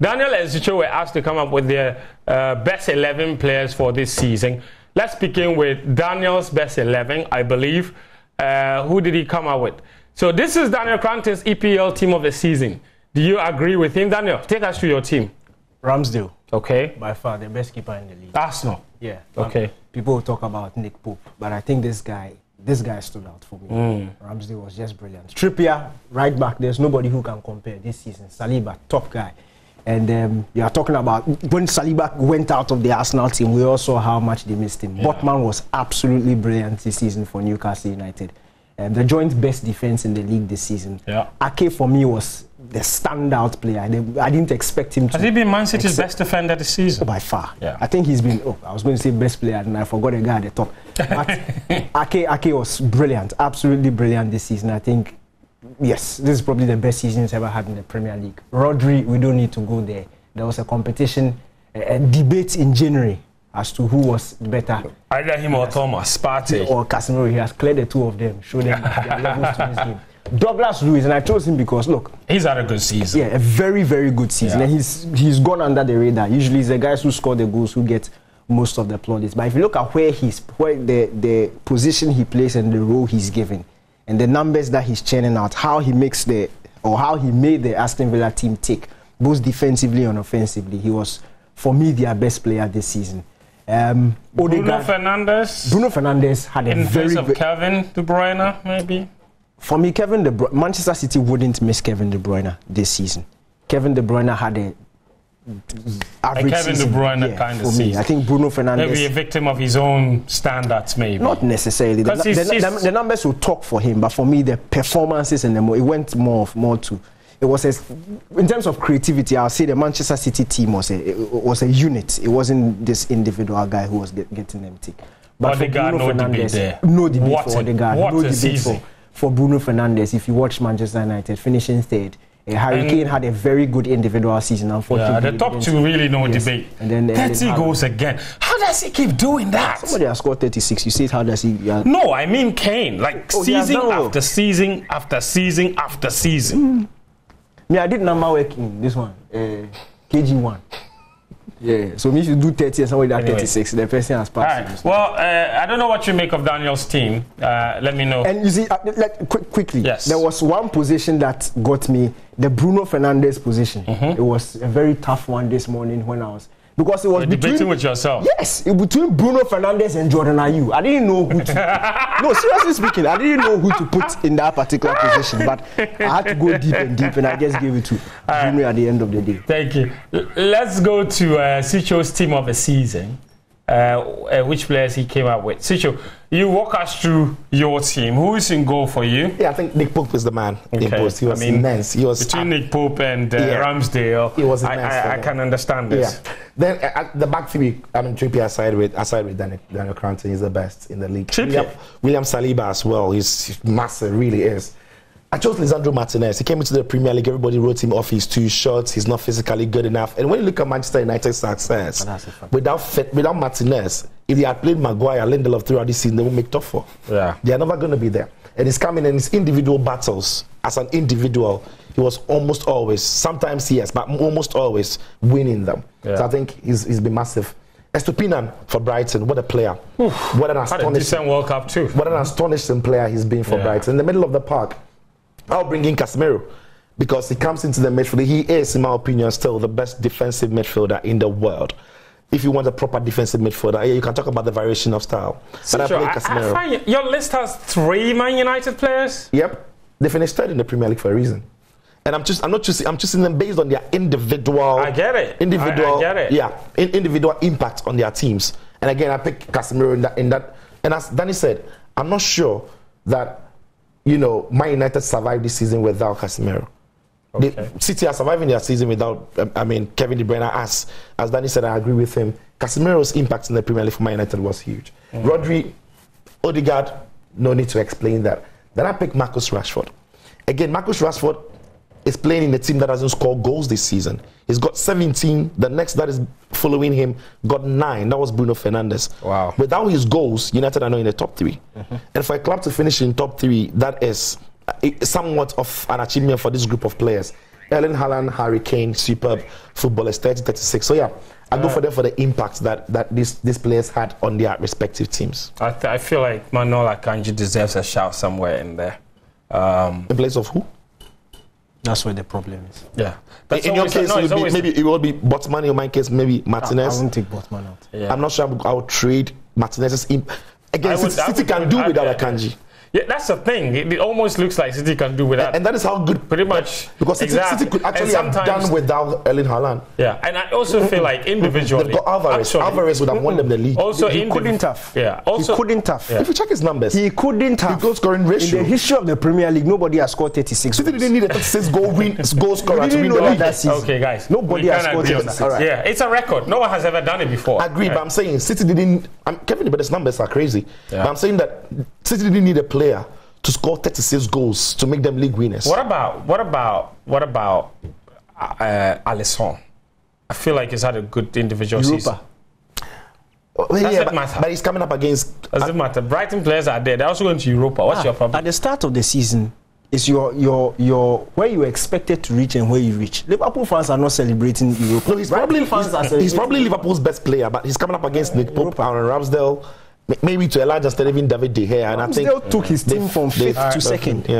Daniel and Sitso were asked to come up with their best 11 players for this season. Let's begin with Daniel's best 11, I believe. Who did he come up with? So this is Daniel Koranteng's EPL Team of the season. Do you agree with him, Daniel? Take us to your team. Ramsdale. Okay. By far the best keeper in the league. Arsenal. Yeah. Okay. People talk about Nick Pope, but I think this guy stood out for me. Ramsdale was just brilliant. Trippier, right back. There's nobody who can compare this season. Saliba, top guy. And you are talking about when Saliba went out of the Arsenal team, we all saw how much they missed him. Yeah. Botman was absolutely brilliant this season for Newcastle United. The joint best defense in the league this season. Yeah. Ake for me was the standout player. I didn't expect him to. Has he been Man City's best defender this season? Oh, by far. Yeah. I think he's been. Oh, I was going to say best player, and I forgot a guy at the top. But Ake was brilliant, absolutely brilliant this season. I think. Yes, this is probably the best season he's ever had in the Premier League. Rodri, we don't need to go there. There was a competition, a debate in January as to who was better. Either him or Thomas Partey. Or Casemiro. He has cleared the two of them, showed them their levels to this game. Douglas Luiz, and I chose him because, look. He's had a good season. Yeah, a very, very good season. Yeah. And he's gone under the radar. Usually it's the guys who score the goals who get most of the plaudits. But if you look at where the position he plays and the role he's given, and the numbers that he's churning out, how he made the Aston Villa team tick, both defensively and offensively, he was, for me, their best player this season. Bruno Fernandes had a in very place of Kevin De Bruyne, maybe. For me, Manchester City wouldn't miss Kevin De Bruyne this season. Kevin De Bruyne had a average Kevin season. De Bruyne kind of season. I think Bruno Fernandes maybe a victim of his own standards, maybe. Not necessarily. The numbers will talk for him, but for me, the performances and it went more to. It was in terms of creativity. I'll say the Manchester City team was a unit. It wasn't this individual guy who was getting them tick. But Odegaard, for Bruno no Fernandes, debate there. No debate for Odegaard. No debate for Bruno Fernandes. If you watch Manchester United finishing third. Harry Kane had a very good individual season, unfortunately. Yeah, the top two really no debate. And then 30 goals again. How does he keep doing that? Somebody has scored 36. You say how does he? No, I mean Kane. Like season after season after season after season. Me, I did number work in this one, KG1. Yeah, so me should do 30 and somebody that 36. The person has passed. Right. Well, I don't know what you make of Daniel's team. Let me know. And you see, quickly, yes. There was one position that got me, the Bruno Fernandes position. It was a very tough one this morning when I was... Because it was debating with yourself. Yes, between Bruno Fernandes and Jordan Ayew. I didn't know who to... No, seriously speaking, I didn't know who to put in that particular position. But I had to go deep, and I just gave it to Bruno at the end of the day. Thank you. Let's go to Sitso's team of the season. Which players he came up with. Sitso, you walk us through your team. Who is in goal for you? Yeah, I think Nick Pope is the man. Okay. He was immense. He was between Nick Pope and Ramsdale. He was immense. I can understand this. Yeah. Then at the back three, Trippier aside with Daniel Koranteng, he's the best in the league. William Saliba as well. He's massive, really is. I chose Lisandro Martinez. He came into the Premier League. Everybody wrote him off. He's too short. He's not physically good enough. And when you look at Manchester United's success, without Martinez, if they had played Maguire, Lindelof throughout this season, they won't make top four. Yeah, they are never going to be there. And he's coming in his individual battles. As an individual, he was almost always, sometimes yes, but almost always winning them. Yeah. So I think he's been massive. Estupinan for Brighton, what a player! What an astonishing World Cup too. What an astonishing player he's been for Brighton. In the middle of the park. I'll bring in Casemiro because he comes into the midfield. He is, in my opinion, still the best defensive midfielder in the world. If you want a proper defensive midfielder, you can talk about the variation of style. But I find your list has 3 Man United players. Yep, they finished third in the Premier League for a reason. And I'm choosing them based on their individual. I get it. Individual. I get it. Yeah, individual impact on their teams. And again, I picked Casemiro in that. And as Danny said, I'm not sure that. Man United survived this season without Casemiro. Okay. City are surviving their season without, Kevin De Bruyne. As Danny said, I agree with him. Casemiro's impact in the Premier League for Man United was huge. Rodri, Odegaard, no need to explain that. Then I picked Marcus Rashford. Again, Marcus Rashford is playing in a team that doesn't score goals this season. He's got 17. The next that is following him got 9. That was Bruno Fernandes. Wow. Without his goals, United are not in the top 3. And for a club to finish in top 3, that is somewhat of an achievement for this group of players. Erling Haaland, Harry Kane, superb footballers, 30-36. So yeah, I go for them for the impact that these players had on their respective teams. I feel like Manuel Akanji deserves a shout somewhere in there. In place of who? That's where the problem is. Yeah. In your case, maybe it will be Botman. In my case, maybe Martinez. I won't take Botman out. Yeah. I'm not sure I would trade Martinez's against City can do without Akanji. Yeah, that's the thing. It almost looks like City can do without. And that is how good, pretty much, because City could actually have done without Erling Haaland. Yeah, and I also feel like individually, they've got Alvarez. Alvarez would have won them the league. Also, he couldn't have. Yeah, also he couldn't have. Yeah. If you check his numbers, he couldn't have. His goal scoring ratio. In the history of the Premier League, nobody has scored 36. City didn't need a 36 goal scorer to win the league. Okay, guys, nobody has scored 36. Right. Yeah, it's a record. No one has ever done it before. I agree, but I'm saying City didn't. Kevin, but his numbers are crazy. Yeah. But I'm saying that City didn't need a player to score 36 goals to make them league winners. What about Alisson? I feel like he's had a good individual season. But he's coming up against. Does it matter? Brighton players are there. They're also going to Europa. What's your problem? At the start of the season, is your where you expected to reach and where you reach. Liverpool fans are not celebrating Europa. No, he's probably Liverpool's best player, but he's coming up against Nick Pope, Aaron Ramsdale, maybe to a large extent even David De Gea. And I think took his team from 5th to 2nd. Yeah.